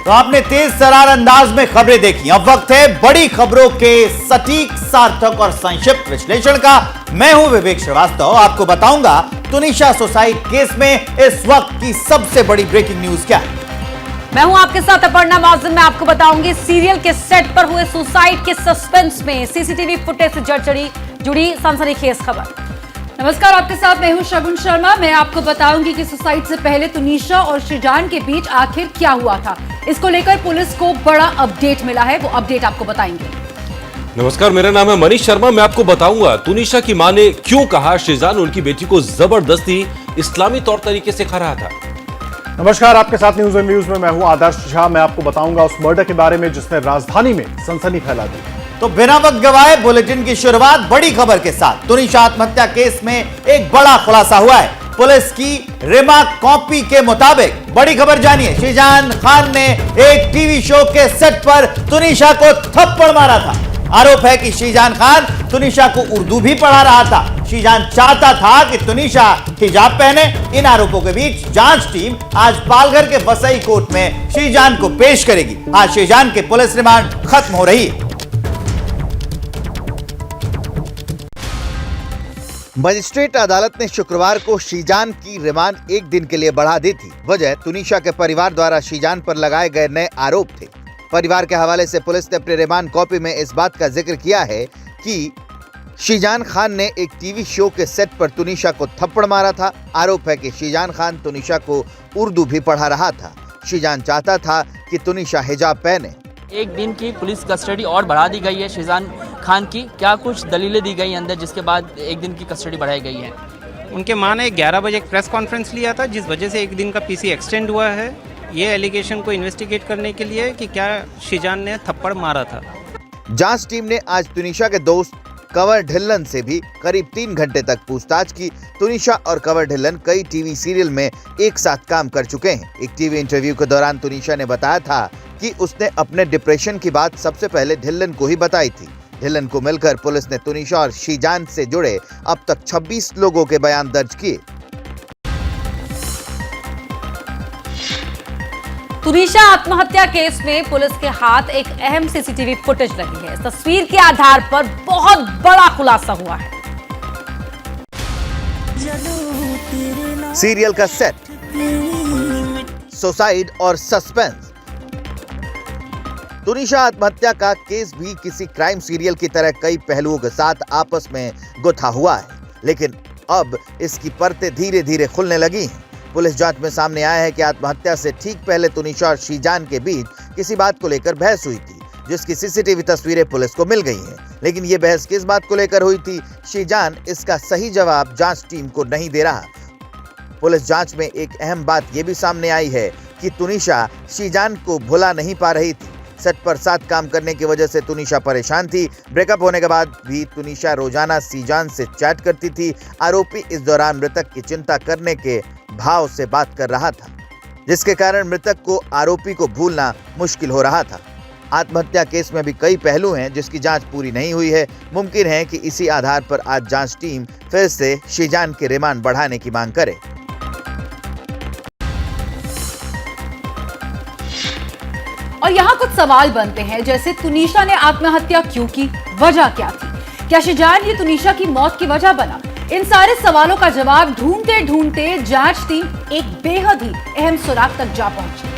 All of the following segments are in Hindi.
तो आपने तेज तर्रार अंदाज में खबरें देखी। अब वक्त है बड़ी खबरों के सटीक, सार्थक और संक्षिप्त विश्लेषण का। मैं हूं विवेक श्रीवास्तव। आपको बताऊंगा तुनिशा सुसाइड केस में इस वक्त की सबसे बड़ी ब्रेकिंग न्यूज क्या है। मैं हूं आपके साथ अपर्णा मौजूद। मैं आपको बताऊंगी सीरियल के सेट पर हुए सुसाइड के सस्पेंस में सीसीटीवी फुटेज से जुड़ी सनसनीखेज खबर। नमस्कार, आपके साथ मैं हूं शगुन शर्मा। मैं आपको बताऊंगी कि सुसाइड से पहले तुनिशा और श्रीजान के बीच आखिर क्या हुआ था। इसको लेकर पुलिस को बड़ा अपडेट मिला है, वो अपडेट आपको बताएंगे। नमस्कार, मेरा नाम है मनीष शर्मा। मैं आपको बताऊंगा तुनिशा की मां ने क्यों कहा श्रीजान उनकी बेटी को जबरदस्ती इस्लामी तौर तरीके से खा रहा था। नमस्कार, आपके साथ न्यूज एंड व्यूज में मैं हूं आदर्श झा। मैं आपको बताऊंगा उस मर्डर के बारे में जिसने राजधानी में सनसनी फैला दी। तो बिना वक्त गवाए बुलेटिन की शुरुआत बड़ी खबर के साथ। तुनिशा आत्महत्या केस में एक बड़ा खुलासा हुआ है। पुलिस की रिमार्क कॉपी के मुताबिक बड़ी खबर जानिए। श्रीजान खान ने एक टीवी शो के सेट पर तुनिशा को थप्पड़ मारा था। आरोप है कि श्रीजान खान तुनिशा को उर्दू भी पढ़ा रहा था। श्रीजान चाहता था कि तुनिशा हिजाब पहने। इन आरोपों के बीच जांच टीम आज पालघर के वसई कोर्ट में श्रीजान को पेश करेगी। आज श्रीजान के पुलिस रिमांड खत्म हो रही है। मजिस्ट्रेट अदालत ने शुक्रवार को श्रीजान की रिमांड एक दिन के लिए बढ़ा दी थी। वजह तुनिशा के परिवार द्वारा श्रीजान पर लगाए गए नए आरोप थे। परिवार के हवाले से पुलिस ने अपनी रिमांड कॉपी में इस बात का जिक्र किया है कि श्रीजान खान ने एक टीवी शो के सेट पर तुनिशा को थप्पड़ मारा था। आरोप है कि श्रीजान खान तुनिशा को उर्दू भी पढ़ा रहा था। श्रीजान चाहता था कि तुनिशा हिजाब पहने। एक दिन की पुलिस कस्टडी और बढ़ा दी गई है श्रीजान खान की। क्या कुछ दलीलें दी गई अंदर जिसके बाद एक दिन की कस्टडी बढ़ाई गई है? उनके मां ने 11 बजे एक प्रेस कॉन्फ्रेंस लिया था, जिस वजह से एक दिन का पीसी एक्सटेंड हुआ है। ये एलिगेशन को इन्वेस्टिगेट करने के लिए कि क्या श्रीजान ने थप्पड़ मारा था। जांच टीम ने आज तुनिशा के दोस्त कंवर ढिल्लन से भी करीब 3 घंटे तक पूछताछ की। तुनिशा और कंवर ढिल्लन कई टीवी सीरियल में एक साथ काम कर चुके हैं। एक टीवी इंटरव्यू के दौरान तुनिशा ने बताया था कि उसने अपने डिप्रेशन की बात सबसे पहले ढिल्लन को ही बताई थी। ढिल्लन को मिलकर पुलिस ने तुनिशा और श्रीजान से जुड़े अब तक 26 लोगों के बयान दर्ज किए। तुनिशा आत्महत्या केस में पुलिस के हाथ एक अहम सीसीटीवी फुटेज लगी है। इस तस्वीर के आधार पर बहुत बड़ा खुलासा हुआ है। सीरियल का सेट, सुसाइड और सस्पेंस। तुनिशा आत्महत्या का केस भी किसी क्राइम सीरियल की तरह कई पहलुओं के साथ आपस में गुथा हुआ है, लेकिन अब इसकी परतें धीरे धीरे खुलने लगी हैं। पुलिस जांच में सामने आया है कि आत्महत्या से ठीक पहले तुनिशा और श्रीजान के बीच किसी बात को लेकर बहस हुई थी, जिसकी सीसीटीवी तस्वीरें पुलिस को मिल गई हैं। लेकिन ये बहस किस बात को लेकर हुई थी, श्रीजान इसका सही जवाब जांच टीम को नहीं दे रहा। पुलिस जांच में एक अहम बात यह भी सामने आई है कि तुनिशा श्रीजान को भुला नहीं पा रही थी। सेट पर साथ काम करने की वजह से तुनिशा परेशान थी। ब्रेकअप होने के बाद भी तुनिशा रोजाना श्रीजान से चैट करती थी। आरोपी इस दौरान मृतक की चिंता करने के भाव से बात कर रहा था, जिसके कारण मृतक को आरोपी को भूलना मुश्किल हो रहा था। आत्महत्या केस में भी कई पहलू हैं जिसकी जांच पूरी नहीं हुई है। मुमकिन है कि इसी आधार पर आज जांच टीम फिर से श्रीजान के रिमांड बढ़ाने की मांग करे। और यहाँ कुछ सवाल बनते हैं, जैसे तुनिशा ने आत्महत्या क्यों की, वजह क्या थी, क्या श्रीजान ही तुनिशा की मौत की वजह बना? इन सारे सवालों का जवाब ढूंढते ढूंढते जांच टीम एक बेहद ही अहम सुराग तक जा पहुंची।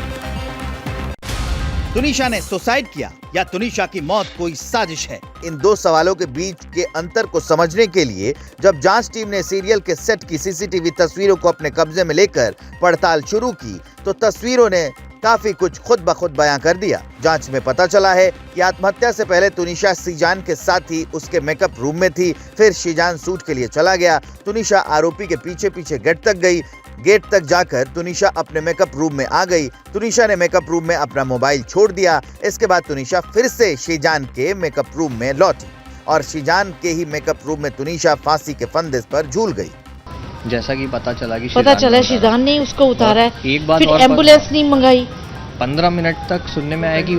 तुनिशा ने सुसाइड किया या तुनिशा की मौत कोई साजिश है? इन दो सवालों के बीच के अंतर को समझने के लिए जब जांच टीम ने सीरियल के सेट की सीसीटीवी तस्वीरों को अपने कब्जे में लेकर पड़ताल शुरू की, तो तस्वीरों ने काफी कुछ खुद ब खुद बयां कर दिया। जांच में पता चला है कि आत्महत्या से पहले तुनिशा श्रीजान के साथ ही उसके मेकअप रूम में थी। फिर श्रीजान शूट के लिए चला गया। तुनिशा आरोपी के पीछे पीछे गेट तक गई। गेट तक जाकर तुनिशा अपने मेकअप रूम में आ गई। तुनिशा ने मेकअप रूम में अपना मोबाइल छोड़ दिया। इसके बाद तुनिशा फिर से श्रीजान के मेकअप रूम में लौटी और श्रीजान के ही मेकअप रूम में तुनिशा फांसी के फंदे पर झूल गई। जैसा कि पता चला श्रीजान ने उसको उतारा है। एक बात फिर और एम्बुलेंस नहीं मंगाई। 15 मिनट तक सुनने में आया कि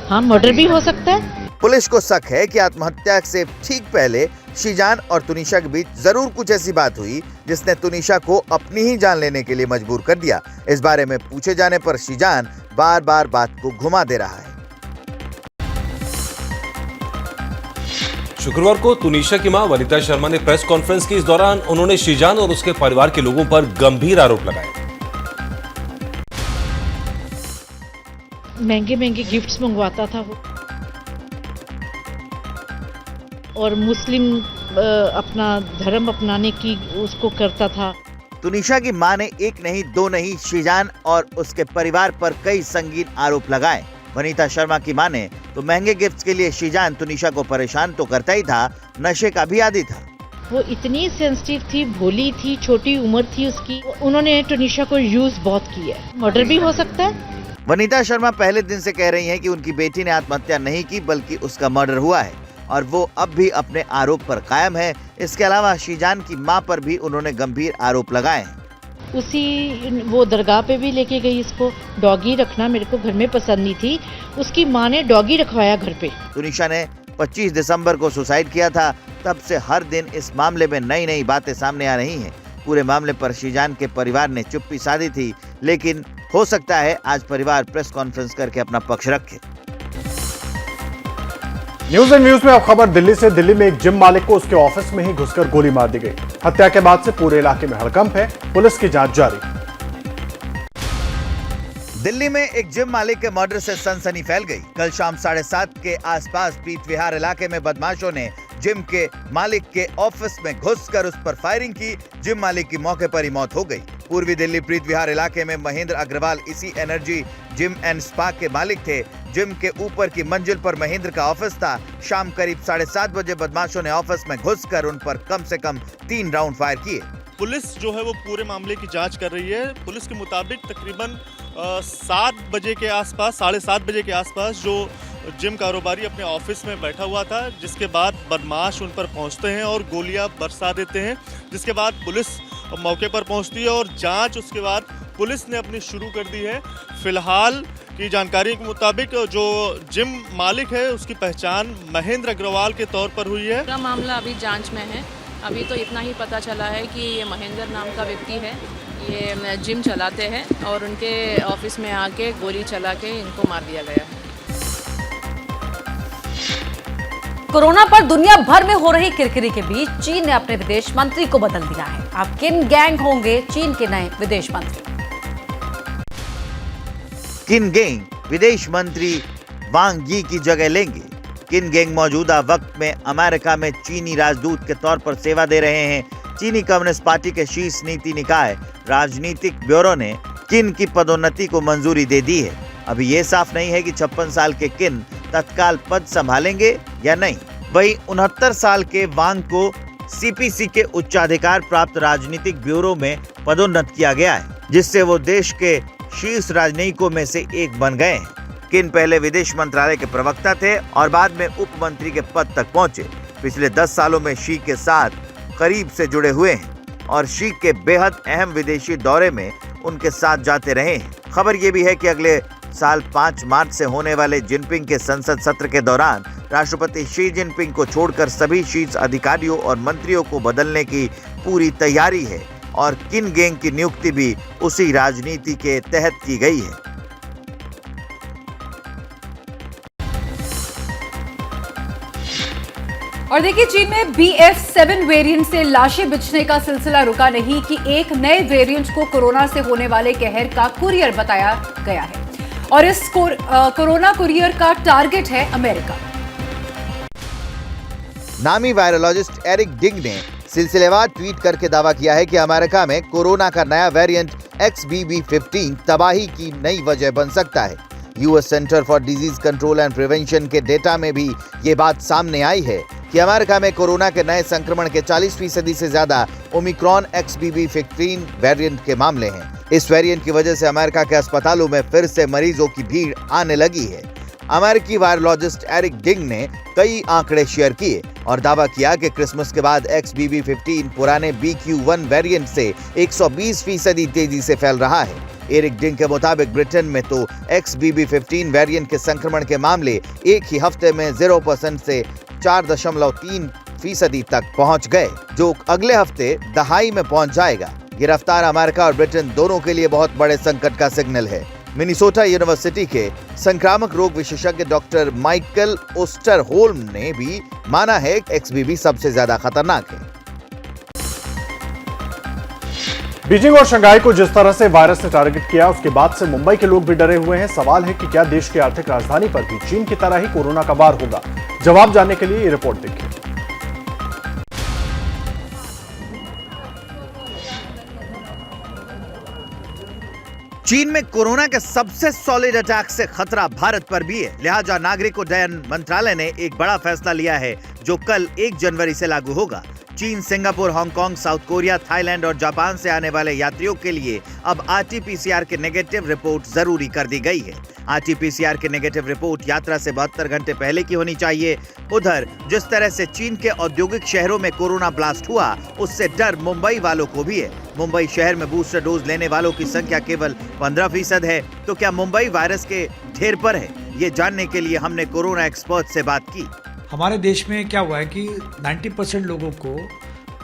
हाँ, मर्डर भी हो सकता है। पुलिस को शक है कि आत्महत्या से ठीक पहले शीजान और तुनिशा के बीच जरूर कुछ ऐसी बात हुई जिसने तुनिशा को अपनी ही जान लेने के लिए मजबूर कर दिया। इस बारे में पूछे जाने पर शीजान बार बार बात को घुमा दे रहा है। शुक्रवार को तुनिशा की मां वनिता शर्मा ने प्रेस कॉन्फ्रेंस की। इस दौरान उन्होंने शीजान और उसके परिवार के लोगों पर गंभीर आरोप लगाए। महंगे महंगे गिफ्ट्स मंगवाता था वो, और मुस्लिम अपना धर्म अपनाने की उसको करता था। तुनिशा की मां ने एक नहीं दो नहीं शीजान और उसके परिवार पर कई संगीन आरोप लगाए। वनिता शर्मा की मां ने तो महंगे गिफ्ट्स के लिए शीजान तुनिशा को परेशान तो करता ही था, नशे का भी आदी था। वो इतनी सेंसिटिव थी, भोली थी, छोटी उम्र थी उसकी। उन्होंने तुनिशा को यूज बहुत किया है। मर्डर भी हो सकता है। वनिता शर्मा पहले दिन से कह रही हैं कि उनकी बेटी ने आत्महत्या नहीं की बल्कि उसका मर्डर हुआ है और वो अब भी अपने आरोप पर कायम है। इसके अलावा शीजान की मां पर भी उन्होंने गंभीर आरोप लगाए हैं। उसी वो दरगाह पे भी लेके गई इसको। डॉगी रखना मेरे को घर में पसंद नहीं थी, उसकी माँ ने डॉगी रखवाया घर पे। तुनिशा ने 25 दिसंबर को सुसाइड किया था। तब से हर दिन इस मामले में नई नई बातें सामने आ रही हैं। पूरे मामले पर शीजान के परिवार ने चुप्पी साधी थी, लेकिन हो सकता है आज परिवार प्रेस कॉन्फ्रेंस करके अपना पक्ष रखे। न्यूज एंड व्यूज में अब खबर दिल्ली से। दिल्ली में एक जिम मालिक को उसके ऑफिस में ही घुसकर गोली मार दी गई। हत्या के बाद से पूरे इलाके में हड़कंप है। पुलिस की जांच जारी। दिल्ली में एक जिम मालिक के मर्डर से सनसनी फैल गई। कल शाम 7:30 के आसपास प्रीत विहार इलाके में बदमाशों ने जिम के मालिक के ऑफिस में घुसकर उस पर फायरिंग की। जिम मालिक की मौके पर ही मौत हो गई। पूर्वी दिल्ली प्रीत विहार इलाके में महेंद्र अग्रवाल इसी एनर्जी जिम एंड स्पा के मालिक थे। जिम के ऊपर की मंजिल पर महेंद्र का ऑफिस था। शाम करीब 7:30 बजे बदमाशों ने ऑफिस में घुसकर उन पर कम से कम 3 राउंड फायर किए। पुलिस जो है वो पूरे मामले की जांच कर रही है। पुलिस के मुताबिक तकरीबन 7 बजे के आसपास, 7:30 बजे के आसपास जो जिम कारोबारी अपने ऑफिस में बैठा हुआ था, जिसके बाद बदमाश उन पर पहुंचते हैं और गोलियां बरसा देते हैं। जिसके बाद पुलिस मौके पर पहुंचती है और जांच उसके बाद पुलिस ने अपनी शुरू कर दी है। फिलहाल की जानकारी के मुताबिक जो जिम मालिक है उसकी पहचान महेंद्र अग्रवाल के तौर पर हुई है। पूरा मामला अभी जांच में है। अभी तो इतना ही पता चला है कि ये महेंद्र नाम का व्यक्ति है, ये जिम चलाते हैं और उनके ऑफिस में आके गोली चला के इनको मार दिया गया है। कोरोना पर दुनिया भर में हो रही किरकिरी के बीच चीन ने अपने विदेश मंत्री को बदल दिया है। अब किन गैंग होंगे चीन के नए विदेश मंत्री? किन गैंग विदेश मंत्री वांग यी की जगह लेंगे? किन गैंग मौजूदा वक्त में अमेरिका में चीनी राजदूत के तौर पर सेवा दे रहे हैं? चीनी कम्युनिस्ट पार्टी के शीर्ष नीति निकाय राजनीतिक ब्यूरो ने किन की पदोन्नति को मंजूरी दे दी है। अभी ये साफ नहीं है कि 56 साल के किन तत्काल पद संभालेंगे या नहीं। वहीं 69 साल के वांग को सीपीसी के उच्चाधिकार प्राप्त राजनीतिक ब्यूरो में पदोन्नत किया गया है, जिससे वो देश के शीर्ष राजनयिकों में से एक बन गए हैं। किन पहले विदेश मंत्रालय के प्रवक्ता थे और बाद में उप मंत्री के पद तक पहुंचे। पिछले 10 सालों में शी के साथ करीब से जुड़े हुए हैं और शी के बेहद अहम विदेशी दौरे में उनके साथ जाते रहे हैं। खबर ये भी है कि अगले साल 5 मार्च से होने वाले जिनपिंग के संसद सत्र के दौरान राष्ट्रपति शी जिनपिंग को छोड़कर सभी शीर्ष अधिकारियों और मंत्रियों को बदलने की पूरी तैयारी है और किन गैंग की नियुक्ति भी उसी राजनीति के तहत की गई है। और देखिए, चीन में BF7 वेरिएंट से लाशें बिछने का सिलसिला रुका नहीं कि एक नए वेरिएंट को कोरोना से होने वाले कहर का कुरियर बताया गया है और इस कोरोना कुरियर का टारगेट है अमेरिका। नामी वायरोलॉजिस्ट एरिक डिंग ने सिलसिलेवार ट्वीट करके दावा किया है कि अमेरिका में कोरोना का नया वेरिएंट XBB15 तबाही की नई वजह बन सकता है। US centre for disease control and prevention के डेटा में भी ये बात सामने आई है कि अमेरिका में कोरोना के नए संक्रमण के 40% से ज्यादा ओमिक्रॉन XBB15 वेरिएंट के मामले हैं। इस वेरिएंट की वजह से अमेरिका के अस्पतालों में फिर से मरीजों की भीड़ आने लगी है। अमेरिकी वायरोलॉजिस्ट एरिक डिंग ने कई आंकड़े शेयर किए और दावा किया कि क्रिसमस के बाद XBB15 पुराने BQ1 वेरिएंट से 120% तेजी से फैल रहा है। एरिक डिंग के मुताबिक ब्रिटेन में तो XBB15 वेरिएंट के संक्रमण के मामले एक ही हफ्ते में 0% से 4.3% तक पहुंच गए, जो अगले हफ्ते दहाई में पहुंच जाएगा। ये रफ्तार अमेरिका और ब्रिटेन दोनों के लिए बहुत बड़े संकट का सिग्नल है। मिनेसोटा यूनिवर्सिटी के संक्रामक रोग विशेषज्ञ डॉक्टर माइकल ओस्टरहोल्म ने भी माना है कि XBB सबसे ज्यादा खतरनाक है। बीजिंग और शंघाई को जिस तरह से वायरस ने टारगेट किया, उसके बाद से मुंबई के लोग भी डरे हुए हैं। सवाल है कि क्या देश की आर्थिक राजधानी पर भी चीन की तरह ही कोरोना का वार होगा? जवाब जानने के लिए ये रिपोर्ट देखिए। चीन में कोरोना के सबसे सॉलिड अटैक से खतरा भारत पर भी है। लिहाजा नागरिक उड्डयन मंत्रालय ने एक बड़ा फैसला लिया है, जो कल 1 जनवरी से लागू होगा। चीन, Singapore, Hong Kong, south Korea, Thailand और जापान से आने वाले यात्रियों के लिए अब RT-PCR की नेगेटिव रिपोर्ट जरूरी कर दी गई है। RT-PCR की नेगेटिव रिपोर्ट यात्रा से 72 घंटे पहले की होनी चाहिए। उधर जिस तरह से चीन के औद्योगिक शहरों में कोरोना ब्लास्ट हुआ, उससे डर मुंबई वालों को भी है। मुंबई शहर में बूस्टर डोज लेने वालों की संख्या केवल 15% है। तो क्या मुंबई वायरस के ढेर पर है? ये जानने के लिए हमने कोरोना एक्सपर्ट से बात की। हमारे देश में क्या हुआ है कि 90% लोगों को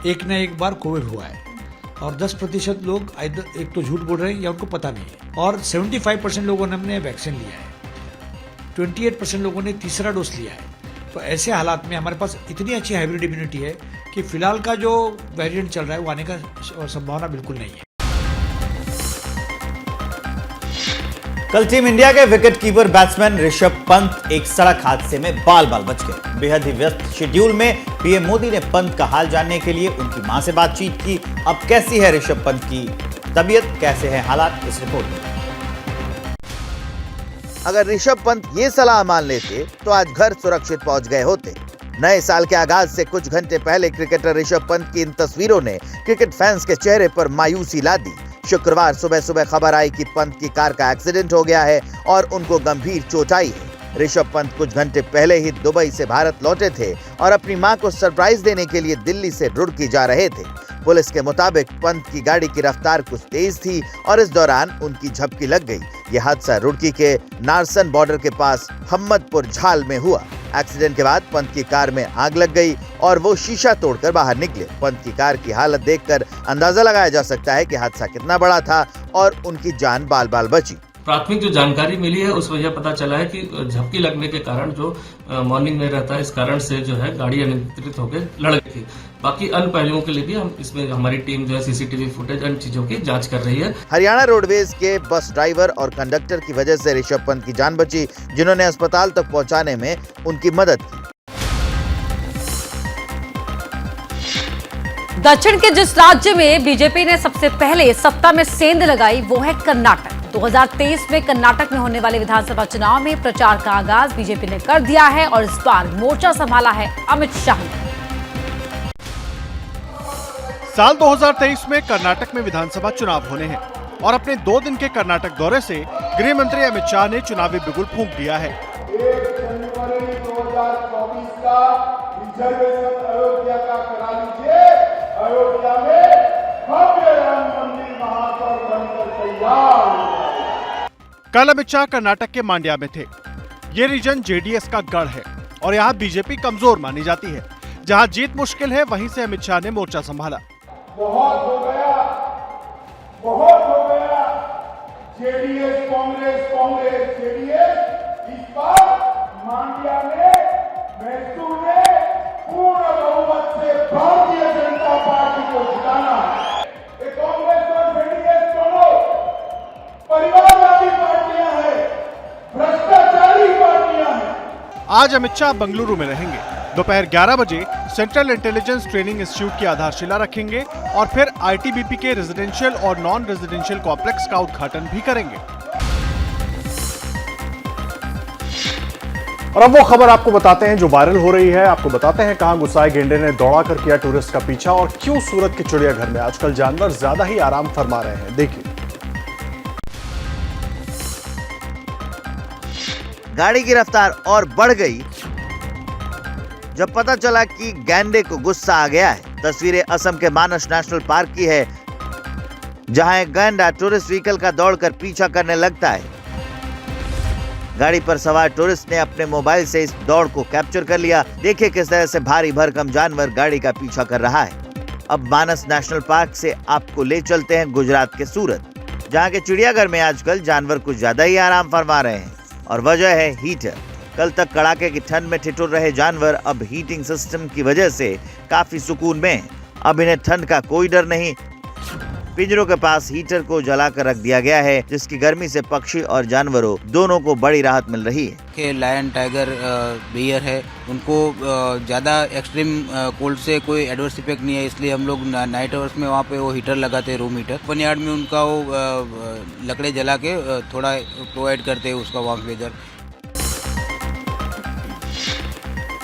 एक न एक बार कोविड हुआ है और 10% लोग एक तो झूठ बोल रहे हैं या उनको पता नहीं है, और 75% लोगों ने हमने वैक्सीन लिया है, 28% लोगों ने तीसरा डोज लिया है। तो ऐसे हालात में हमारे पास इतनी अच्छी हाइब्रिड इम्यूनिटी है कि फिलहाल का जो वेरिएंट चल रहा है वो आने का संभावना बिल्कुल नहीं है। कल टीम इंडिया के wicket keeper batsman Rishabh Pant एक सड़क हादसे में बाल बाल बच गए। बेहद ही व्यस्त शेड्यूल में पीएम मोदी ने पंत का हाल जानने के लिए उनकी मां से बातचीत की। अब कैसी है ऋषभ पंत की तबीयत, कैसे हैं हालात, इस रिपोर्ट में। अगर ऋषभ पंत ये सलाह मान लेते तो आज घर सुरक्षित पहुंच गए होते। नए साल के आगाज से कुछ घंटे पहले क्रिकेटर ऋषभ पंत की इन तस्वीरों ने क्रिकेट फैंस के चेहरे पर मायूसी ला दी। शुक्रवार सुबह सुबह खबर आई कि पंत की कार का एक्सीडेंट हो गया है और उनको गंभीर चोट आई है। ऋषभ पंत कुछ घंटे पहले ही दुबई से भारत लौटे थे और अपनी मां को सरप्राइज देने के लिए दिल्ली से रुड़की जा रहे थे। पुलिस के मुताबिक पंत की गाड़ी की रफ्तार कुछ तेज थी और इस दौरान उनकी झपकी लग गई। यह हादसा रुड़की के नारसन बॉर्डर के पास हम्मदपुर झाल में हुआ। एक्सीडेंट के बाद पंत की कार में आग लग गई और वो शीशा तोड़कर बाहर निकले। पंत की कार की हालत देखकर अंदाजा लगाया जा सकता है कि हादसा कितना बड़ा था और उनकी जान बाल बाल बची। प्राथमिक जो जानकारी मिली है उस वजह पता चला है कि झपकी लगने के कारण जो मॉर्निंग में रहता है, इस कारण से जो है गाड़ी अनियंत्रित होकर लड़ गई थी। बाकी अन्य पहलुओं के लिए भी हम इसमें हमारी टीम जो है CCTV फुटेज अन्य चीजों की जांच कर रही है। हरियाणा रोडवेज के बस ड्राइवर और कंडक्टर की वजह से ऋषभ पंत की जान बची, जिन्होंने अस्पताल तक पहुंचाने में उनकी मदद की। दक्षिण के जिस राज्य में बीजेपी ने सबसे पहले सत्ता में सेंध लगाई वो है कर्नाटक। 2023 में कर्नाटक में होने वाले विधानसभा चुनाव में प्रचार का आगाज बीजेपी ने कर दिया है और इस बार मोर्चा संभाला है अमित शाह ने। साल 2023 में कर्नाटक में विधानसभा चुनाव होने हैं और अपने 2 दिन के कर्नाटक दौरे से गृह मंत्री अमित शाह ने चुनावी बिगुल फूंक दिया है। 1 जनवरी 2024 का रिजर्वेशन अयोध्या का करा लीजिए। अयोध्या में भव्य राम मंदिर महापौर बनकर तैयार। कल अमित शाह कर्नाटक के मांड्या में थे। ये रीजन जेडीएस का गढ़ है और यहाँ बीजेपी कमजोर मानी जाती है। जहाँ जीत मुश्किल है, वहीं से अमित शाह ने मोर्चा संभाला। बहुत हो गया, बहुत हो गया। JDS Congress, Congress JDS. इस बार मांड्या में, मैसूर में पूर्ण बहुमत से भारतीय जनता पार्टी को जिताना। कांग्रेस और जेडीएस दोनों परिवारवादी पार्टियां हैं, भ्रष्टाचारी पार्टियां हैं। आज अमित शाह बंगलुरु में रहेंगे। दोपहर 11 बजे सेंट्रल इंटेलिजेंस ट्रेनिंग इंस्टीट्यूट की आधारशिला रखेंगे और फिर आईटीबीपी के रेजिडेंशियल और नॉन रेजिडेंशियल कॉम्प्लेक्स का उद्घाटन भी करेंगे। और अब वो खबर आपको बताते हैं जो वायरल हो रही है। आपको बताते हैं कहां गुस्साए गेंडे ने दौड़ा कर किया टूरिस्ट का पीछा और क्यों सूरत के चिड़ियाघर में आजकल जानवर ज्यादा ही आराम फरमा रहे हैं। देखिए। गाड़ी की रफ्तार और बढ़ गई जब पता चला कि गैंडे को गुस्सा आ गया है। तस्वीरें असम के मानस नेशनल पार्क की है। जहां एक गैंडा टूरिस्ट व्हीकल का दौड़कर पीछा करने लगता है। गाड़ी पर सवार टूरिस्ट ने अपने मोबाइल से इस दौड़ को कैप्चर कर लिया। देखिए किस तरह से भारी भरकम जानवर गाड़ी का पीछा कर रहा है। अब मानस नेशनल पार्क से आपको ले चलते हैं गुजरात के सूरत, जहां के चिड़ियाघर में आजकल जानवर कुछ ज्यादा ही आराम फरमा रहे हैं और वजह है हीटर। कल तक कड़ाके की ठंड में ठिठुर रहे जानवर अब हीटिंग सिस्टम की वजह से काफी सुकून में। अब इन्हें ठंड का कोई डर नहीं। पिंजरों के पास हीटर को जलाकर रख दिया गया है, जिसकी गर्मी से पक्षी और जानवरों दोनों को बड़ी राहत मिल रही है। के लायन, टाइगर, बियर है, उनको ज़्यादा एक्सट्रीम कोल्ड से कोई एडवर्स इफेक्ट नहीं है, इसलिए हम लोग नाइट आवर्स में वहाँ पे वो हीटर लगाते हैं, रूम हीटर। अपन यार्ड में उनका वो लकड़े जला के थोड़ा प्रोवाइड करते हैं उसका वार्म वेदर।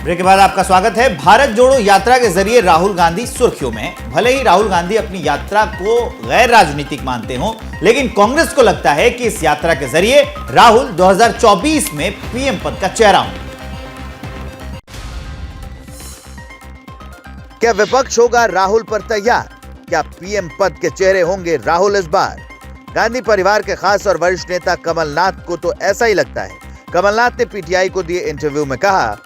ब्रेक के बाद आपका स्वागत है। भारत जोड़ो यात्रा के जरिए राहुल गांधी सुर्खियों में। भले ही राहुल गांधी अपनी यात्रा को गैर राजनीतिक मानते हों, लेकिन कांग्रेस को लगता है कि इस यात्रा के जरिए राहुल 2024 में पीएम पद का चेहरा होंगे। क्या विपक्ष होगा राहुल पर तैयार? क्या पीएम पद के चेहरे होंगे राहुल इस बार? गांधी परिवार के खास और वरिष्ठ नेता कमलनाथ को तो ऐसा ही लगता है। कमलनाथ ने पीटीआई को दिए इंटरव्यू में कहा,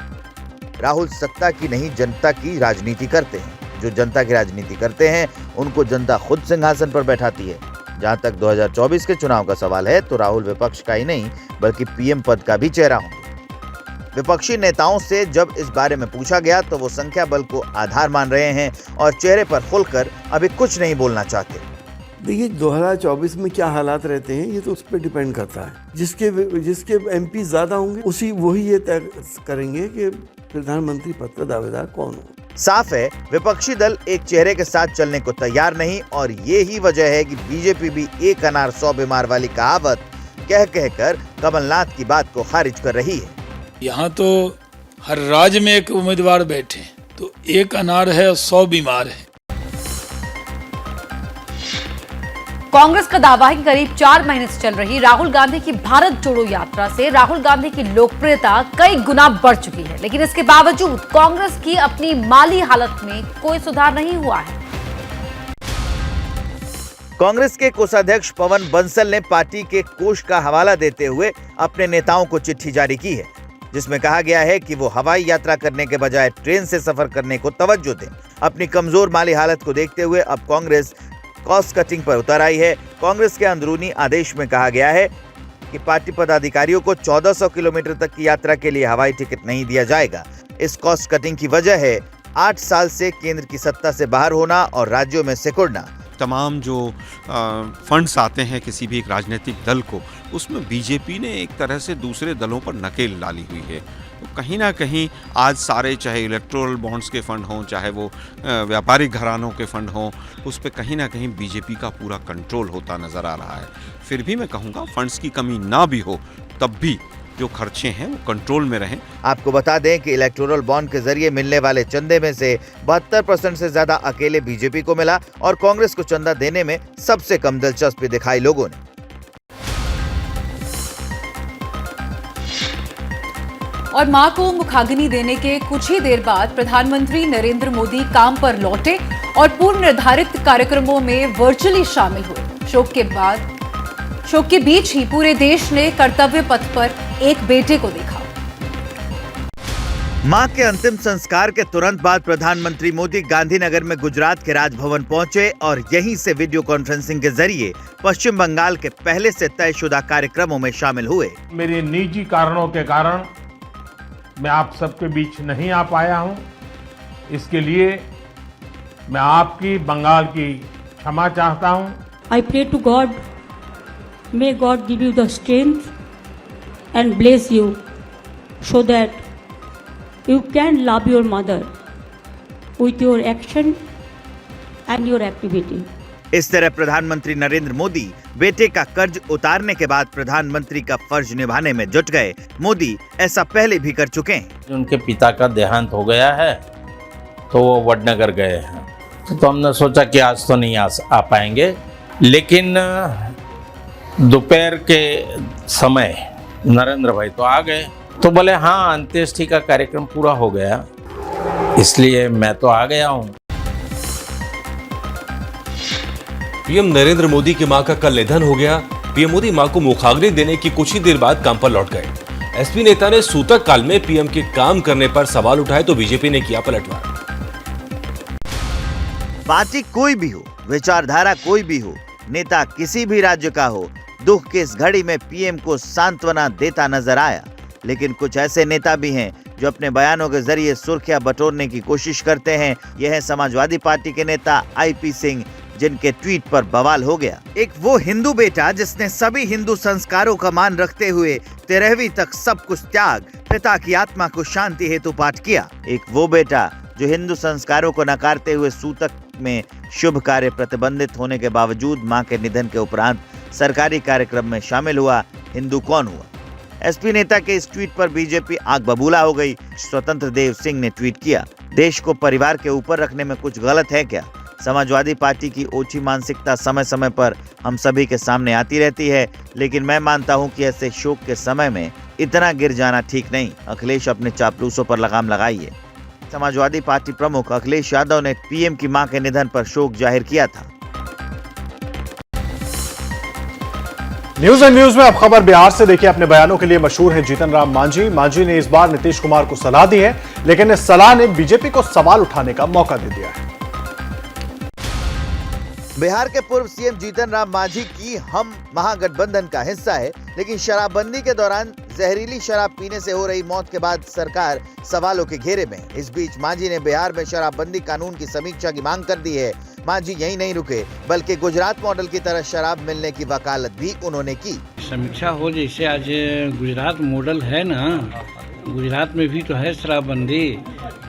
राहुल सत्ता की नहीं जनता की राजनीति करते हैं। जो जनता की राजनीति करते हैं उनको जनता खुद सिंहासन पर बैठाती है। जहां तक 2024 के चुनाव का सवाल है तो राहुल विपक्ष का ही नहीं बल्कि पीएम पद का भी चेहरा होंगे। विपक्षी नेताओं से जब इस बारे में पूछा गया तो वो संख्या बल को आधार मान रहे हैं और चेहरे पर खुलकर अभी कुछ नहीं बोलना चाहते। देखिए 2024 में क्या हालात रहते हैं ये तो उस पर डिपेंड करता है। जिसके एमपी ज्यादा होंगे वही ये तय करेंगे कि प्रधानमंत्री पद का दावेदार कौन हो। साफ है विपक्षी दल एक चेहरे के साथ चलने को तैयार नहीं और ये ही वजह है कि बीजेपी भी एक अनार 100 बीमार वाली कहावत कह कहकर कमलनाथ की बात को खारिज कर रही है। यहाँ तो हर राज्य में एक उम्मीदवार बैठे तो एक अनार है और 100 बीमार है। कांग्रेस का दावा है कि करीब 4 महीने से चल रही राहुल गांधी की भारत जोड़ो यात्रा से राहुल गांधी की लोकप्रियता कई गुना बढ़ चुकी है, लेकिन इसके बावजूद कांग्रेस की अपनी माली हालत में कोई सुधार नहीं हुआ है। कांग्रेस के कोषाध्यक्ष पवन बंसल ने पार्टी के कोष का हवाला देते हुए अपने नेताओं को चिट्ठी जारी की है, जिसमें कहा गया है कि वो हवाई यात्रा करने के बजाय ट्रेन से सफर करने को तवज्जो दें। अपनी कमजोर माली हालत को देखते हुए अब कांग्रेस कॉस्ट कटिंग पर उतर आई है। कांग्रेस के अंदरूनी आदेश में कहा गया है कि पार्टी पदाधिकारियों को 1400 किलोमीटर तक की यात्रा के लिए हवाई टिकट नहीं दिया जाएगा। इस कॉस्ट कटिंग की वजह है 8 साल से केंद्र की सत्ता से बाहर होना और राज्यों में सिकुड़ना। तमाम जो फंड्स आते हैं किसी भी एक राजनीतिक दल को, उसमें बीजेपी ने एक तरह से दूसरे दलों पर नकेल डाली हुई है। तो कहीं ना कहीं आज सारे चाहे इलेक्टोरल बॉन्ड्स के फंड हों, चाहे वो व्यापारिक घरानों के फंड हों, उस पर कहीं ना कहीं बीजेपी का पूरा कंट्रोल होता नज़र आ रहा है। फिर भी मैं कहूँगा फंड्स की कमी ना भी हो तब भी जो खर्चे हैं वो कंट्रोल में रहें। आपको बता दें कि इलेक्टोरल बॉन्ड के जरिए मिलने वाले चंदे में से 72% से ज्यादा अकेले बीजेपी को मिला और कांग्रेस को चंदा देने में सबसे कम दिलचस्पी दिखाई लोगों ने। और मां को मुखाग्नि देने के कुछ ही देर बाद प्रधानमंत्री नरेंद्र मोदी काम पर लौटे और पूर्व निर्धारित कार्यक्रमों में वर्चुअली शामिल हुए। शोक के बीच ही पूरे देश ने कर्तव्य पथ पर एक बेटे को देखा। मां के अंतिम संस्कार के तुरंत बाद प्रधानमंत्री मोदी गांधीनगर में गुजरात के राजभवन पहुंचे और यहीं से वीडियो कॉन्फ्रेंसिंग के जरिए पश्चिम बंगाल के पहले से तयशुदा कार्यक्रमों में शामिल हुए। मेरे निजी कारणों के कारण मैं आप सबके बीच नहीं आ पाया हूं। इसके लिए मैं आपकी बंगाल की क्षमा चाहता हूं। I pray to God, may God give you the strength and bless you so that you can love your mother with your action and your activity. इस तरह प्रधानमंत्री नरेंद्र मोदी बेटे का कर्ज उतारने के बाद प्रधानमंत्री का फर्ज निभाने में जुट गए। मोदी ऐसा पहले भी कर चुके हैं। उनके पिता का देहांत हो गया है तो वो वडनगर गए हैं, तो हमने सोचा कि आज तो नहीं आ पाएंगे, लेकिन दोपहर के समय नरेंद्र भाई तो आ गए, तो बोले हाँ अंत्येष्टि का कार्यक्रम पूरा हो गया, इसलिए मैं तो आ गया हूँ। पीएम नरेंद्र मोदी की मां का कल निधन हो गया। पीएम मोदी मां को मुखाग्नि देने की कुछ ही देर बाद काम पर लौट गए। एसपी नेता ने सूतक काल में पीएम के काम करने पर सवाल उठाए तो बीजेपी ने किया पलटवार। पार्टी कोई भी हो, विचारधारा कोई भी हो, नेता किसी भी राज्य का हो, दुख की इस घड़ी में पीएम को सांत्वना देता नजर आया। लेकिन कुछ ऐसे नेता भी हैं जो अपने बयानों के जरिए सुर्खियां बटोरने की कोशिश करते हैं। यह है समाजवादी पार्टी के नेता आईपी सिंह, जिनके ट्वीट पर बवाल हो गया। एक वो हिंदू बेटा जिसने सभी हिंदू संस्कारों का मान रखते हुए 13वीं तक सब कुछ त्याग पिता की आत्मा को शांति हेतु पाठ किया। एक वो बेटा जो हिंदू संस्कारों को नकारते हुए सूतक में शुभ कार्य प्रतिबंधित होने के बावजूद मां के निधन के उपरांत सरकारी कार्यक्रम में शामिल हुआ। हिंदू कौन हुआ? एसपी नेता के इस ट्वीट पर बीजेपी आग बबूला हो गई। स्वतंत्र देव सिंह ने ट्वीट किया, देश को परिवार के ऊपर रखने में कुछ गलत है क्या? समाजवादी पार्टी की ओछी मानसिकता समय समय पर हम सभी के सामने आती रहती है, लेकिन मैं मानता हूं कि ऐसे शोक के समय में इतना गिर जाना ठीक नहीं। अखिलेश अपने चापलूसों पर लगाम लगाइए। समाजवादी पार्टी प्रमुख अखिलेश यादव ने पीएम की मां के निधन पर शोक जाहिर किया था। न्यूज एंड व्यूज में अब खबर बिहार से। देखिए, अपने बयानों के लिए मशहूर है जीतन राम मांझी। मांझी ने इस बार नीतीश कुमार को सलाह दी है, लेकिन इस सलाह ने बीजेपी को सवाल उठाने का मौका दे दिया है। बिहार के पूर्व सीएम जीतन राम मांझी की हम महागठबंधन का हिस्सा है, लेकिन शराबबंदी के दौरान जहरीली शराब पीने से हो रही मौत के बाद सरकार सवालों के घेरे में। इस बीच मांझी ने बिहार में शराबबंदी कानून की समीक्षा की मांग कर दी है। मांझी यही नहीं रुके, बल्कि गुजरात मॉडल की तरह शराब मिलने की वकालत भी उन्होंने की। समीक्षा हो, जैसे आज गुजरात मॉडल है ना, गुजरात में भी तो है शराबबंदी,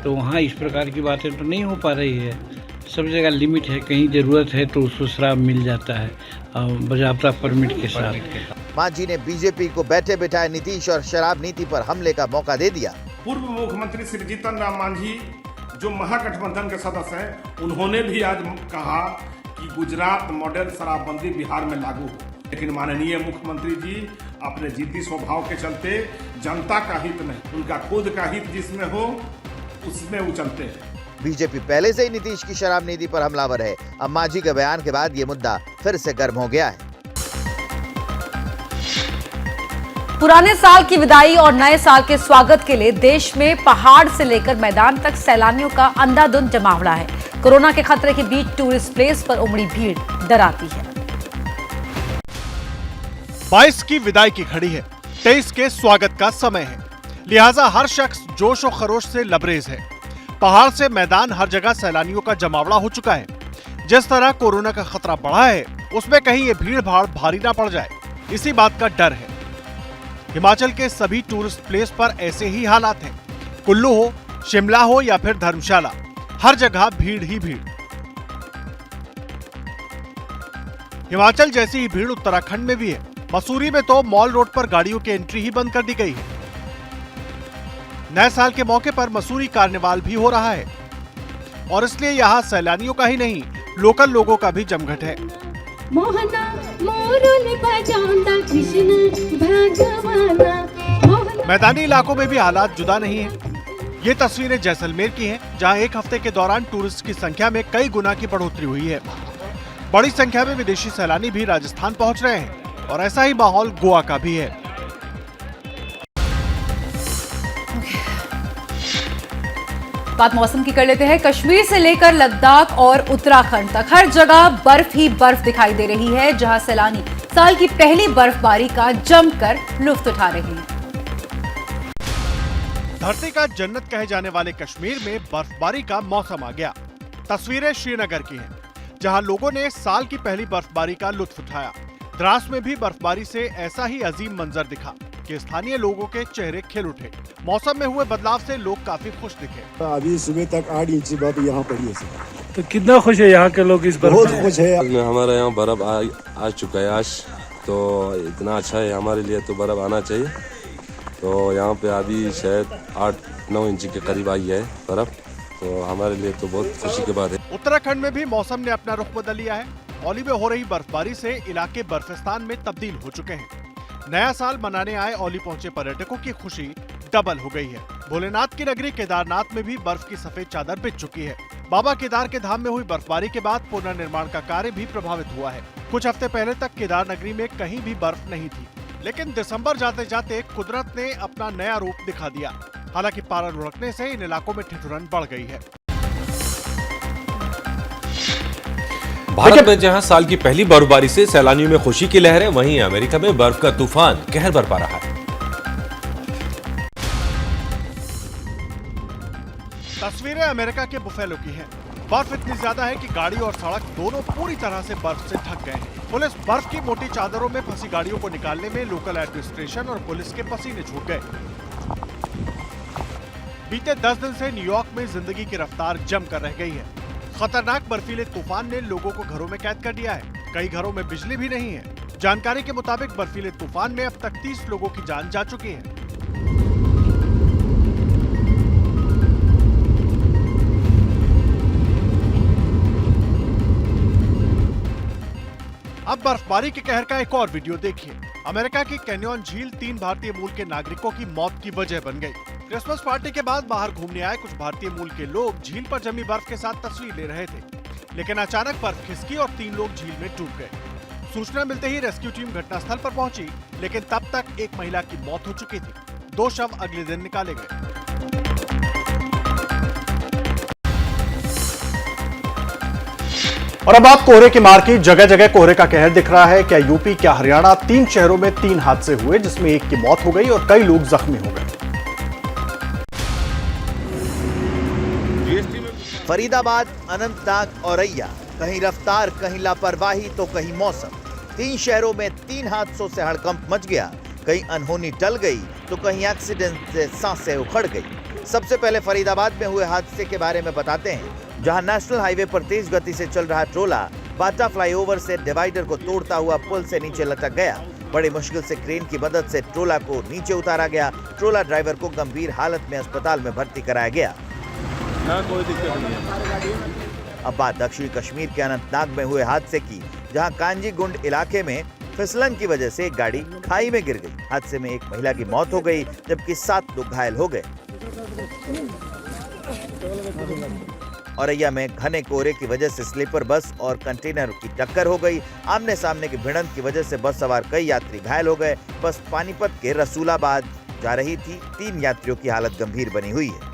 तो वहाँ इस प्रकार की बातें तो नहीं हो पा रही है। सब जगह लिमिट है, कहीं जरूरत है तो उसको शराब मिल जाता है बाज़ाब्ता परमिट के साथ। मांझी ने बीजेपी को बैठे बिठाए नीतीश और शराब नीति पर हमले का मौका दे दिया। पूर्व मुख्यमंत्री श्री जीतन राम मांझी जो महागठबंधन के सदस्य हैं, उन्होंने भी आज कहा कि गुजरात मॉडल शराबबंदी बिहार में लागू हो, लेकिन माननीय मुख्यमंत्री जी अपने जिद्दी स्वभाव के चलते जनता का हित नहीं, उनका खुद का हित जिसमें हो उसमें वो चलते हैं। बीजेपी पहले से ही नीतीश की शराब नीति पर हमलावर है। अब मांझी के बयान के बाद ये मुद्दा फिर से गर्म हो गया है। पुराने साल की विदाई और नए साल के स्वागत के लिए देश में पहाड़ से लेकर मैदान तक सैलानियों का अंधाधुंध जमावड़ा है। कोरोना के खतरे के बीच टूरिस्ट प्लेस पर उमड़ी भीड़ डराती है। 22 की विदाई की घड़ी है, 23 के स्वागत का समय है, लिहाजा हर शख्स जोश और खरोश से लबरेज है। पहाड़ से मैदान हर जगह सैलानियों का जमावड़ा हो चुका है। जिस तरह कोरोना का खतरा बढ़ा है, उसमें कहीं ये भीड़ भाड़ भारी ना पड़ जाए, इसी बात का डर है। हिमाचल के सभी टूरिस्ट प्लेस पर ऐसे ही हालात हैं। कुल्लू हो, शिमला हो या फिर धर्मशाला, हर जगह भीड़ ही भीड़। हिमाचल जैसी ही भीड़ उत्तराखंड में भी है। मसूरी में तो मॉल रोड पर गाड़ियों की एंट्री ही बंद कर दी गई है। नए साल के मौके पर मसूरी कार्निवाल भी हो रहा है और इसलिए यहाँ सैलानियों का ही नहीं, लोकल लोगों का भी जमघट है। मैदानी इलाकों में भी हालात जुदा नहीं है। ये तस्वीरें जैसलमेर की हैं, जहां एक हफ्ते के दौरान टूरिस्ट की संख्या में कई गुना की बढ़ोतरी हुई है। बड़ी संख्या में विदेशी सैलानी भी राजस्थान पहुंच रहे हैं और ऐसा ही माहौल गोवा का भी है। बात मौसम की कर लेते हैं। कश्मीर से लेकर लद्दाख और उत्तराखंड तक हर जगह बर्फ ही बर्फ दिखाई दे रही है, जहां सैलानी साल की पहली बर्फबारी का जमकर लुत्फ उठा रहे हैं। धरती का जन्नत कहे जाने वाले कश्मीर में बर्फबारी का मौसम आ गया। तस्वीरें श्रीनगर की हैं, जहां लोगों ने साल की पहली बर्फबारी का लुत्फ उठाया। द्रास में भी बर्फबारी से ऐसा ही अजीम मंजर दिखा कि स्थानीय लोगों के चेहरे खिल उठे। मौसम में हुए बदलाव से लोग काफी खुश दिखे। अभी सुबह तक 8 इंच बर्फ यहाँ पड़ी है। तो कितना खुश है यहाँ के लोग इस बर्फ? बहुत खुश है। हमारे यहाँ बर्फ आ चुका है आज, तो इतना अच्छा है हमारे लिए, तो बर्फ आना चाहिए। तो यहाँ पे अभी शायद 8-9 इंच के करीब आई है बर्फ, तो हमारे लिए तो बहुत खुशी की बात है। उत्तराखंड में भी मौसम ने अपना रुख बदल लिया है। औली में हो रही बर्फबारी से इलाके बर्फिस्तान में तब्दील हो चुके हैं। नया साल मनाने आए औली पहुंचे पर्यटकों की खुशी डबल हो गई है। भोलेनाथ की नगरी केदारनाथ में भी बर्फ की सफेद चादर बिछ चुकी है। बाबा केदार के धाम में हुई बर्फबारी के बाद पुनर्निर्माण का कार्य भी प्रभावित हुआ है। कुछ हफ्ते पहले तक केदार नगरी में कहीं भी बर्फ नहीं थी, लेकिन दिसंबर जाते जाते कुदरत ने अपना नया रूप दिखा दिया। हालांकि पारा लुढ़कने से इन इलाकों में ठिठुरन बढ़ गई है। भारत में जहां साल की पहली बर्फबारी से सैलानियों में खुशी की लहर है, वहीं अमेरिका में बर्फ का तूफान कहर बरपा रहा है। तस्वीरें अमेरिका के बुफेलो की हैं। बर्फ इतनी ज्यादा है कि गाड़ी और सड़क दोनों पूरी तरह से बर्फ से ढक गए हैं। पुलिस बर्फ की मोटी चादरों में फंसी गाड़ियों को निकालने में लोकल एडमिनिस्ट्रेशन और पुलिस के पसीने छूट गए। बीते 10 दिन से न्यूयॉर्क में जिंदगी की रफ्तार जमकर रह गई है। खतरनाक बर्फीले तूफान ने लोगों को घरों में कैद कर दिया है। कई घरों में बिजली भी नहीं है। जानकारी के मुताबिक बर्फीले तूफान में अब तक 30 लोगों की जान जा चुकी है। अब बर्फबारी के कहर का एक और वीडियो देखिए। अमेरिका की कैन्यन झील 3 भारतीय मूल के नागरिकों की मौत की वजह बन गई। क्रिसमस पार्टी के बाद बाहर घूमने आए कुछ भारतीय मूल के लोग झील पर जमी बर्फ के साथ तस्वीर ले रहे थे, लेकिन अचानक बर्फ खिसकी और 3 लोग झील में डूब गए। सूचना मिलते ही रेस्क्यू टीम घटनास्थल पर पहुंची, लेकिन तब तक एक महिला की मौत हो चुकी थी। 2 शव अगले दिन निकाले गए। और अब बात कोहरे की मार की। जगह जगह कोहरे का कहर दिख रहा है। क्या यूपी, क्या हरियाणा, 3 शहरों में 3 हादसे हुए, जिसमें एक की मौत हो गई और कई लोग जख्मी हो गए। फरीदाबाद, अनंतनाग, औरैया, कहीं रफ्तार, कहीं लापरवाही तो कहीं मौसम। 3 शहरों में 3 हादसों से हड़कंप मच गया। कहीं अनहोनी टल गई तो कहीं एक्सीडेंट से सांसें उखड़ गई। सबसे पहले फरीदाबाद में हुए हादसे के बारे में बताते हैं, जहां नेशनल हाईवे पर तेज गति से चल रहा ट्रोला बाटा फ्लाईओवर से डिवाइडर को तोड़ता हुआ पुल से नीचे लटक गया। बड़ी मुश्किल से क्रेन की मदद से ट्रोला को नीचे उतारा गया। ट्रोला ड्राइवर को गंभीर हालत में अस्पताल में भर्ती कराया गया। कोई दिक्कत नहीं है। अब बात दक्षिणी कश्मीर के अनंतनाग में हुए हादसे की, जहां कांजीगुंड इलाके में फिसलन की वजह से एक गाड़ी खाई में गिर गई। हादसे में एक महिला की मौत हो गई, जबकि 7 लोग घायल हो गए। औरैया में घने कोहरे की वजह से स्लीपर बस और कंटेनर की टक्कर हो गई। आमने सामने की भिड़ंत की वजह से बस सवार कई यात्री घायल हो गए। बस पानीपत के रसूलाबाद जा रही थी। 3 यात्रियों की हालत गंभीर बनी हुई है।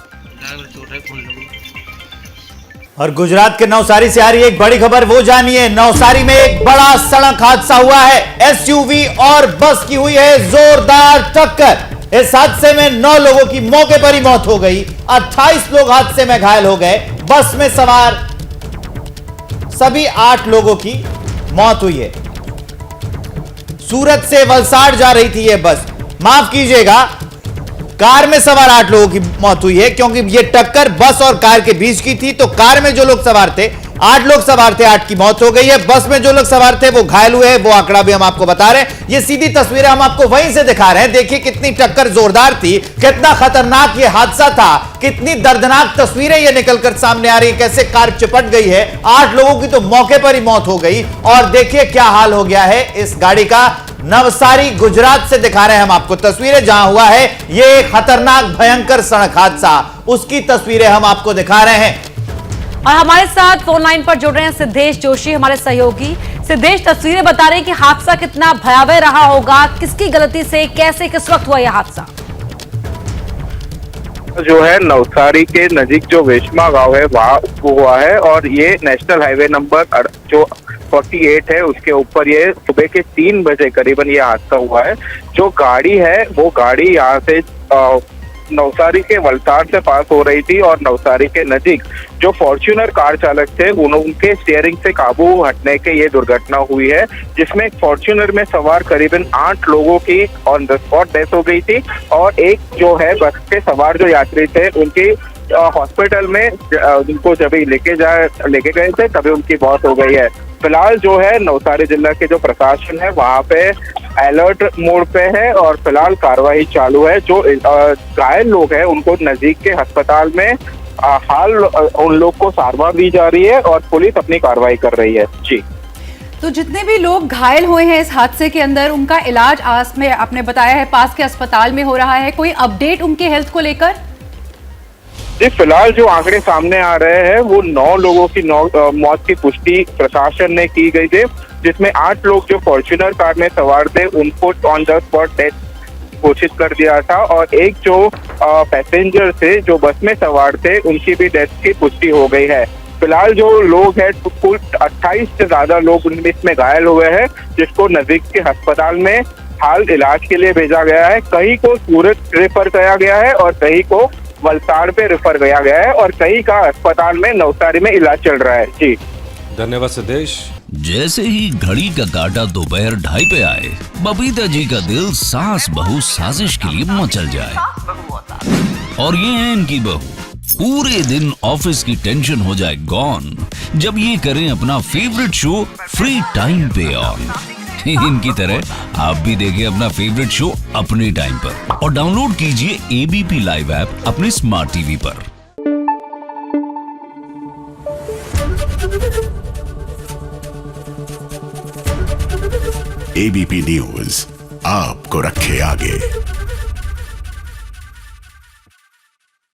और गुजरात के नवसारी से आ रही एक बड़ी खबर, वो जानिए। नवसारी में एक बड़ा सड़क हादसा हुआ है। एसयूवी और बस की हुई है जोरदार टक्कर। इस हादसे में 9 लोगों की मौके पर ही मौत हो गई। 28 लोग हादसे में घायल हो गए। बस में सवार सभी 8 लोगों की मौत हुई है। सूरत से वलसाड़ जा रही थी यह बस। माफ कीजिएगा, कार में सवार 8 लोगों की मौत हुई है, क्योंकि यह टक्कर बस और कार के बीच की थी। तो कार में जो लोग सवार थे, 8 लोग सवार थे, 8 की मौत हो गई है। बस में जो लोग सवार थे वो घायल हुए हैं। वो आंकड़ा भी हम आपको बता रहे हैं। ये सीधी तस्वीरें हम आपको वहीं से दिखा रहे हैं। देखिए कितनी टक्कर जोरदार थी, कितना खतरनाक ये हादसा था, कितनी दर्दनाक तस्वीरें ये निकलकर सामने आ रही है। कैसे कार चिपट गई है, 8 लोगों की तो मौके पर ही मौत हो गई। और देखिए क्या हाल हो गया है इस गाड़ी का। नवसारी गुजरात से दिखा रहे हैं हम आपको तस्वीरें, जहां हुआ है ये खतरनाक भयंकर सड़क हादसा, उसकी तस्वीरें हम आपको दिखा रहे हैं। और हमारे साथ फोन लाइन पर जुड़ रहे हैं सिद्धेश जोशी, हमारे सहयोगी। सिद्धेश, तस्वीरें बता रहे हैं कि हादसा कितना भयावह रहा होगा, किसकी गलती से, कैसे, किस वक्त हुआ यह हादसा? जो है नवसारी के नजीक जो वेशमा गांव है वहाँ हुआ है, और ये नेशनल हाईवे नंबर जो 48 है उसके ऊपर ये सुबह के 3 बजे करीबन ये हादसा हुआ है। जो गाड़ी है वो गाड़ी यहाँ से नवसारी के वलसाड़ से पास हो रही थी, और नवसारी के नजीक जो फॉर्च्यूनर कार चालक थे उनके स्टीयरिंग से काबू हटने के ये दुर्घटना हुई है, जिसमें फॉर्च्यूनर में सवार करीबन 8 लोगों की ऑन द स्पॉट डेथ हो गई थी, और एक जो है बस के सवार जो यात्री थे उनकी हॉस्पिटल में उनको जब लेके गए थे तभी उनकी मौत हो गई है। फिलहाल जो है नवसारी जिला के जो प्रशासन है वहाँ पे अलर्ट मोड पे है, और फिलहाल कार्रवाई चालू है। जो घायल लोग हैं उनको नजदीक के अस्पताल में हाल उन लोग को सारवार दी जा रही है, और पुलिस अपनी कार्रवाई कर रही है। जी, तो जितने भी लोग घायल हुए हैं इस हादसे के अंदर, उनका इलाज आपने बताया है पास के अस्पताल में हो रहा है। कोई अपडेट उनके हेल्थ को लेकर? जी, फिलहाल जो आंकड़े सामने आ रहे हैं वो 9 लोगों की मौत की पुष्टि प्रशासन ने की गई थी, जिसमें 8 लोग जो फॉर्च्यूनर कार में सवार थे उनको ऑन द स्पॉट डेथ घोषित कर दिया था, और एक जो पैसेंजर थे जो बस में सवार थे उनकी भी डेथ की पुष्टि हो गई है। फिलहाल जो लोग हैं कुल 28 से ज्यादा लोग इसमें घायल हुए हैं, जिसको नजदीक के अस्पताल में हाल इलाज के लिए भेजा गया है। कहीं को सूरत रेफर किया गया है और कहीं को वलसाड़ पे रेफर किया गया है, और कहीं का अस्पताल में नवसारी में इलाज चल रहा है। जी धन्यवाद सिद्धेश। जैसे ही घड़ी का काटा दोपहर 2:30 पे आए, बबीता जी का दिल सास बहू साजिश के लिए मचल जाए। और ये है इनकी बहू, पूरे दिन ऑफिस की टेंशन हो जाए गॉन जब ये करें अपना फेवरेट शो फ्री टाइम पे ऑन। इनकी तरह आप भी देखिए अपना फेवरेट शो अपने टाइम पर और डाउनलोड कीजिए एबीपी लाइव ऐप अपने स्मार्ट टीवी पर। एबीपी न्यूज आपको रखे आगे।